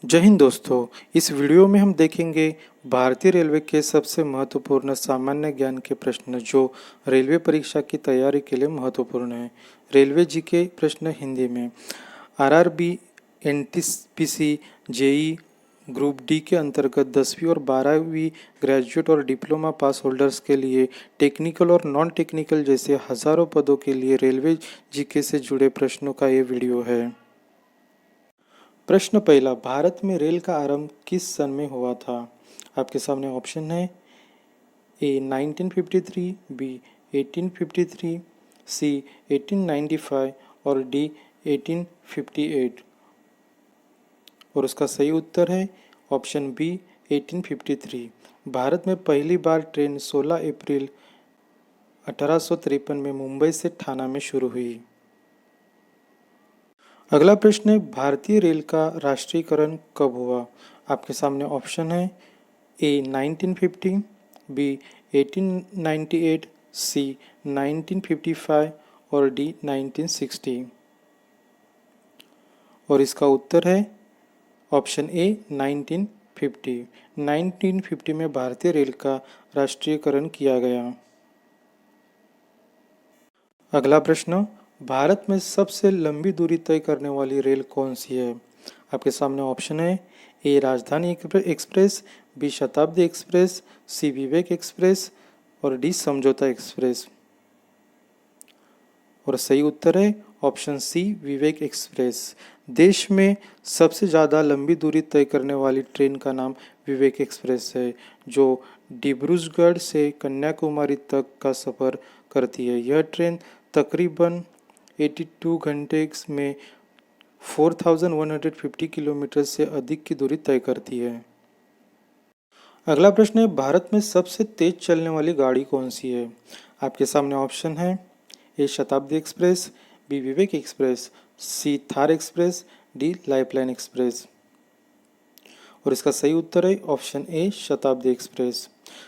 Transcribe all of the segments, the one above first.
जय हिंद दोस्तों। इस वीडियो में हम देखेंगे भारतीय रेलवे के सबसे महत्वपूर्ण सामान्य ज्ञान के प्रश्न जो रेलवे परीक्षा की तैयारी के लिए महत्वपूर्ण है। रेलवे जी के प्रश्न हिंदी में। RRB, NTPC, JE group D के अंतर्गत 10वीं और 12वीं ग्रेजुएट और डिप्लोमा पास होल्डर्स के लिए टेक्निकल और नॉन टेक्निकल जैसे हजारों पदों के लिए रेलवे जीके से जुड़े प्रश्नों का ये वीडियो है। प्रश्न पहला, भारत में रेल का आरंभ किस सन में हुआ था? आपके सामने ऑप्शन है ए 1953, बी 1853, सी 1895 और डी 1858। और उसका सही उत्तर है ऑप्शन बी 1853। भारत में पहली बार ट्रेन 16 अप्रैल 1853 में मुंबई से ठाणा में शुरू हुई। अगला प्रश्न है, भारतीय रेल का राष्ट्रीयकरण कब हुआ? आपके सामने ऑप्शन है ए 1950, बी 1898, सी 1955 और डी 1960। और इसका उत्तर है ऑप्शन ए 1950। 1950 में भारतीय रेल का राष्ट्रीयकरण किया गया। अगला प्रश्न, भारत में सबसे लंबी दूरी तय करने वाली रेल कौन सी है? आपके सामने ऑप्शन है ए राजधानी एक्सप्रेस, बी शताब्दी एक्सप्रेस, सी विवेक एक्सप्रेस और डी समझौता एक्सप्रेस। और सही उत्तर है ऑप्शन सी विवेक एक्सप्रेस। देश में सबसे ज़्यादा लंबी दूरी तय करने वाली ट्रेन का नाम विवेक एक्सप्रेस है, जो डिब्रूगढ़ से कन्याकुमारी तक का सफ़र करती है। यह ट्रेन तकरीबन 82 घंटे में 4150 किलोमीटर से अधिक की दूरी तय करती है। अगला प्रश्न है, भारत में सबसे तेज चलने वाली गाड़ी कौन सी है? आपके सामने ऑप्शन है A Shatabdi express, B Vivek express, C Thar express, D lifeline express. और इसका सही उत्तर है ऑप्शन ए शताब्दी एक्सप्रेस।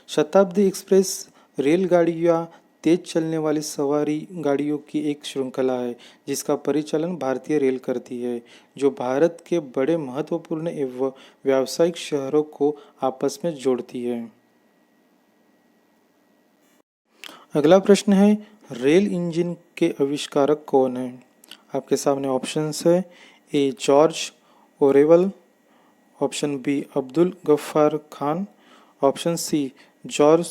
शताब्दी एक्सप्रेस रेलगाड़ी या तेज चलने वाली सवारी गाड़ियों की एक श्रृंखला है जिसका परिचालन भारतीय रेल करती है, जो भारत के बड़े महत्वपूर्ण एवं व्यावसायिक शहरों को आपस में जोड़ती है। अगला प्रश्न है, रेल इंजन के आविष्कारक कौन है? आपके सामने ऑप्शंस है A George Orwell, option B Abdul Ghaffar Khan, option C George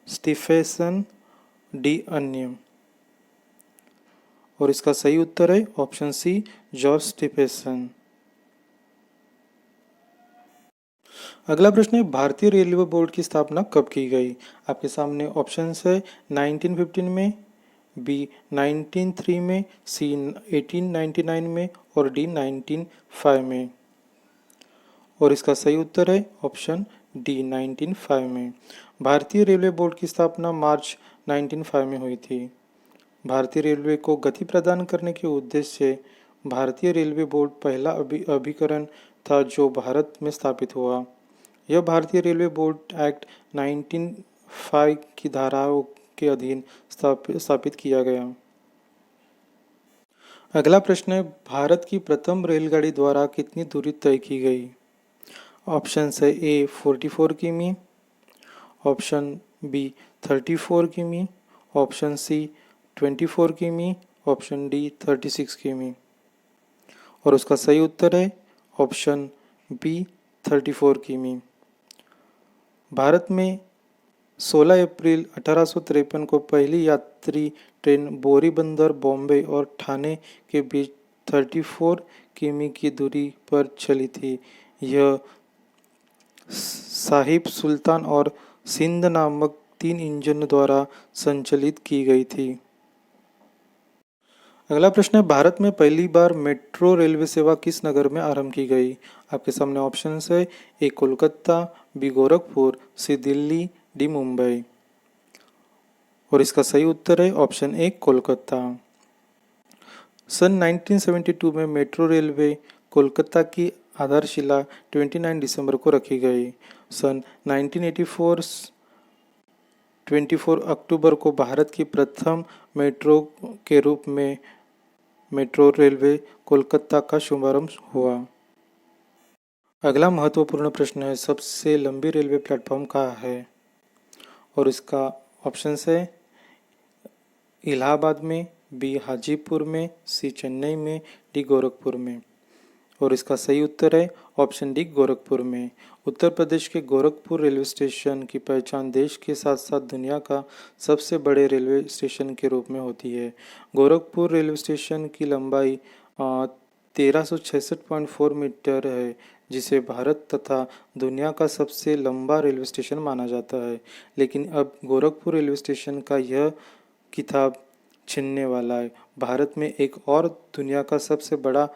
Stephenson, D अन्य। और इसका सही उत्तर है ऑप्शन सी जॉर्ज स्टीफेसन। अगला प्रश्न है, भारतीय रेलवे बोर्ड की स्थापना कब की गई? आपके सामने ऑप्शंस है 1915 में, बी 1903 में, सी 1899 में और डी 1905 में। और इसका सही उत्तर है ऑप्शन डी 1905 में। भारतीय रेलवे बोर्ड की स्थापना मार्च 1905 में हुई थी। भारतीय रेलवे को गति प्रदान करने के उद्देश्य से भारतीय रेलवे बोर्ड पहला अभिकरण था जो भारत में स्थापित हुआ। यह भारतीय रेलवे बोर्ड एक्ट 1905 की धाराओं के अधीन स्थापित किया गया। अगला प्रश्न है, भारत की प्रथम रेलगाड़ी द्वारा कितनी दूरी तय की गई? ऑप्शन है ए 44 किमी, ऑप्शन बी 34 किमी, ऑप्शन सी 24 किमी, ऑप्शन डी 36 किमी। और उसका सही उत्तर है ऑप्शन बी 34 किमी। भारत में 16 अप्रैल 1853 को पहली यात्री ट्रेन बोरीबंदर, बॉम्बे और ठाणे के बीच 34 किमी की दूरी पर चली थी। यह साहिब सुल्तान और सिंध नामक 3 इंजन द्वारा संचालित की गई थी। अगला प्रश्न है, भारत में पहली बार मेट्रो रेलवे सेवा किस नगर में आरंभ की गई? आपके सामने ऑप्शन है ए कोलकाता, बी गोरखपुर, सी दिल्ली, डी मुंबई। और इसका सही उत्तर है ऑप्शन ए कोलकाता। सन 1972 में मेट्रो रेलवे कोलकाता की आधारशिला 29 दिसंबर को रखी गई। सन 1984 24 अक्टूबर को भारत की प्रथम मेट्रो के रूप में मेट्रो रेलवे कोलकाता का शुभारंभ हुआ। अगला महत्वपूर्ण प्रश्न है, सबसे लंबी रेलवे प्लेटफॉर्म कहाँ है? और इसका ऑप्शन है इलाहाबाद में, बी हाजीपुर में, सी चेन्नई में, डी गोरखपुर में। और इसका सही उत्तर है ऑप्शन डी गोरखपुर में। उत्तर प्रदेश के गोरखपुर रेलवे स्टेशन की पहचान देश के साथ साथ दुनिया का सबसे बड़े रेलवे स्टेशन के रूप में होती है। गोरखपुर रेलवे स्टेशन की लंबाई 1366.4 मीटर है, जिसे भारत तथा दुनिया का सबसे लंबा रेलवे स्टेशन माना जाता है। लेकिन अब गोरखपुर रेलवे स्टेशन का यह खिताब छीनने वाला है। भारत में एक और दुनिया का सबसे बड़ा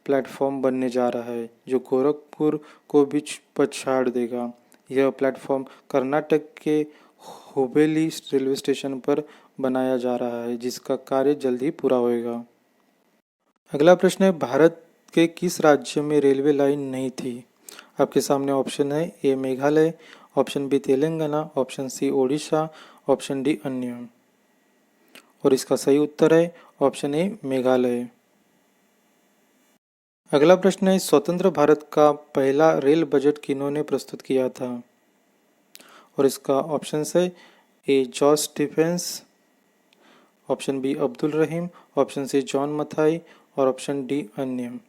प्लेटफॉर्म बनने जा रहा है, जो गोरखपुर को भी पछाड़ देगा। यह प्लेटफॉर्म कर्नाटक के हुबेली रेलवे स्टेशन पर बनाया जा रहा है, जिसका कार्य जल्द ही पूरा होगा। अगला प्रश्न है, भारत के किस राज्य में रेलवे लाइन नहीं थी? आपके सामने ऑप्शन है, A Meghalaya, option B Telangana, option C Odisha, option D अन्य। और इसका सही उत्तर है ऑप्शन ए मेघालय। अगला प्रश्न है, स्वतंत्र भारत का पहला रेल बजट किन्होंने प्रस्तुत किया था? और इसका ऑप्शन है A George Stephens, option B Abdul Rahim, option C John Mathai और ऑप्शन डी अन्य।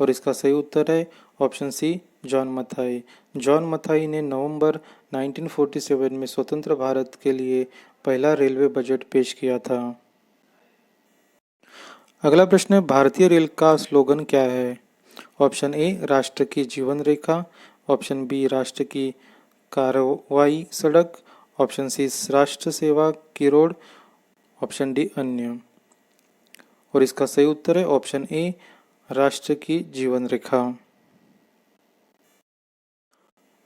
और इसका सही उत्तर है option C John Mathai. John Mathai ने नवंबर 1947 में स्वतंत्र भारत के लिए पहला रेलवे बजट पेश किया था। अगला प्रश्न है, भारतीय रेल का स्लोगन क्या है? ऑप्शन ए राष्ट्र की जीवन रेखा, ऑप्शन बी राष्ट्र की कार्रवाई सड़क, ऑप्शन सी राष्ट्र सेवा की रोड, ऑप्शन डी अन्य। और इसका सही उत्तर है ऑप्शन ए राष्ट्र की जीवन रेखा।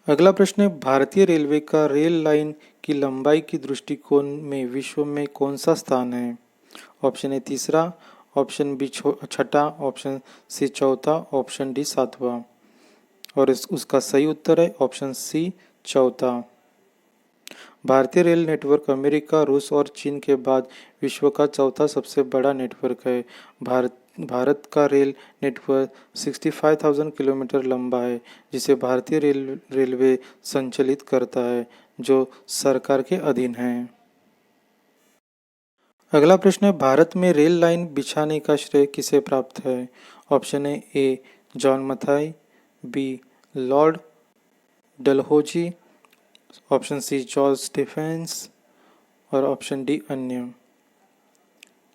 अगला प्रश्न है, भारतीय रेलवे का रेल लाइन की लंबाई की दृष्टिकोण में विश्व में कौन सा स्थान है? ऑप्शन ए तीसरा, ऑप्शन बी छठा, ऑप्शन सी चौथा, ऑप्शन डी सातवां। और उसका सही उत्तर है ऑप्शन सी चौथा। भारतीय रेल नेटवर्क अमेरिका, रूस और चीन के बाद विश्व का चौथा सबसे बड़ा नेटवर्क है। भारत का रेल नेटवर्क 65,000 किलोमीटर लंबा है, जिसे भारतीय रेलवे संचालित करता है, जो सरकार के अधीन है। अगला प्रश्न है, भारत में रेल लाइन बिछाने का श्रेय किसे प्राप्त है? ऑप्शन है A John Mathai, B lord Dalhousie, option C George Stephens और ऑप्शन डी अन्य।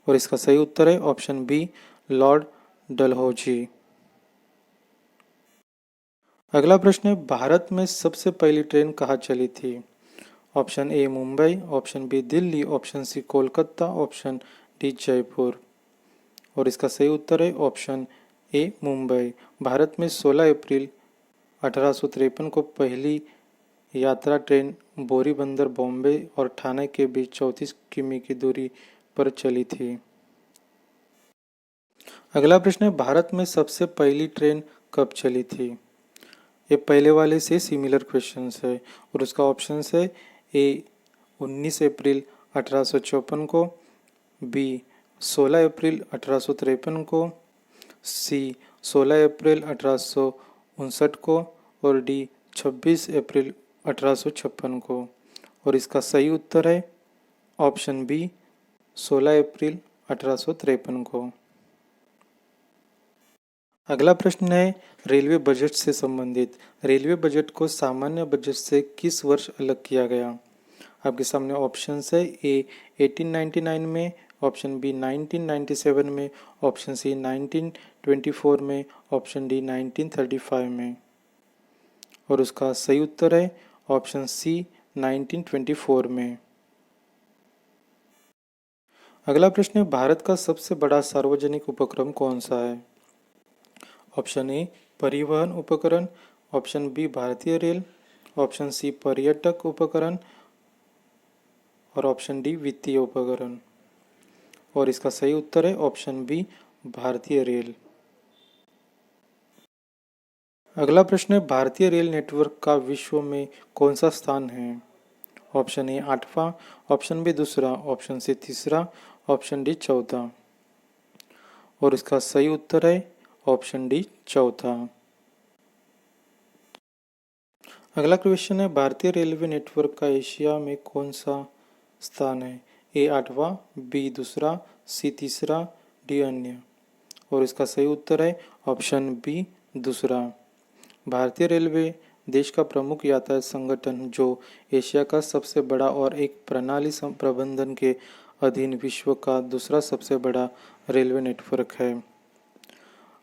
और इसका सही उत्तर है ऑप्शन बी लॉर्ड डलहौजी। अगला प्रश्न है, भारत में सबसे पहली ट्रेन कहाँ चली थी? Option A Mumbai, option B Delhi, option C Kolkata, option D Jaipur. और इसका सही उत्तर है ऑप्शन ए मुंबई। भारत में 16 अप्रैल 1853 को पहली यात्रा ट्रेन बोरीबंदर बॉम्बे और ठाणे के बीच 34 किमी की दूरी पर चली थी। अगला प्रश्न है, भारत में सबसे पहली ट्रेन कब चली थी? ये पहले वाले से सिमिलर क्वेश्चंस है। और उसका ऑप्शन है ए 19 अप्रैल 1854 को, बी 16 अप्रैल 1853 को, सी 16 अप्रैल 1859 को और डी 26 अप्रैल 1856 को। और इसका सही उत्तर है ऑप्शन बी 16 अप्रैल 1853 को। अगला प्रश्न है रेलवे बजट से संबंधित। रेलवे बजट को सामान्य बजट से किस वर्ष अलग किया गया? आपके सामने ऑप्शंस है ए 1899 में, ऑप्शन बी 1997 में, ऑप्शन सी 1924 में, ऑप्शन डी 1935 में। और उसका सही उत्तर है ऑप्शन सी 1924 में। अगला प्रश्न है, भारत का सबसे बड़ा सार्वजनिक उपक्रम कौन सा है? ऑप्शन ए परिवहन उपकरण, ऑप्शन बी भारतीय रेल, ऑप्शन सी पर्यटक उपकरण और ऑप्शन डी वित्तीय उपकरण। और इसका सही उत्तर है ऑप्शन बी भारतीय रेल। अगला प्रश्न है, भारतीय रेल नेटवर्क का विश्व में कौन सा स्थान है? ऑप्शन ए 8वां, ऑप्शन बी दूसरा, ऑप्शन सी तीसरा, ऑप्शन डी चौथा। और इसका सही उत्तर है ऑप्शन डी चौथा। अगला क्वेश्चन है, भारतीय रेलवे नेटवर्क का एशिया में कौन सा स्थान है? ए 8वां, बी दूसरा, सी तीसरा, डी अन्य। और इसका सही उत्तर है ऑप्शन बी दूसरा। भारतीय रेलवे देश का प्रमुख यातायात संगठन जो एशिया का सबसे बड़ा और एक प्रणाली प्रबंधन के अधीन विश्व का दूसरा सबसे बड़ा रेलवे नेटवर्क है।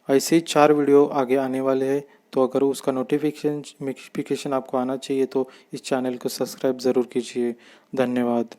ऐसे ही 4 वीडियो आगे आने वाले हैं, तो अगर उसका नोटिफिकेशन आपको आना चाहिए तो इस चैनल को सब्सक्राइब ज़रूर कीजिए। धन्यवाद।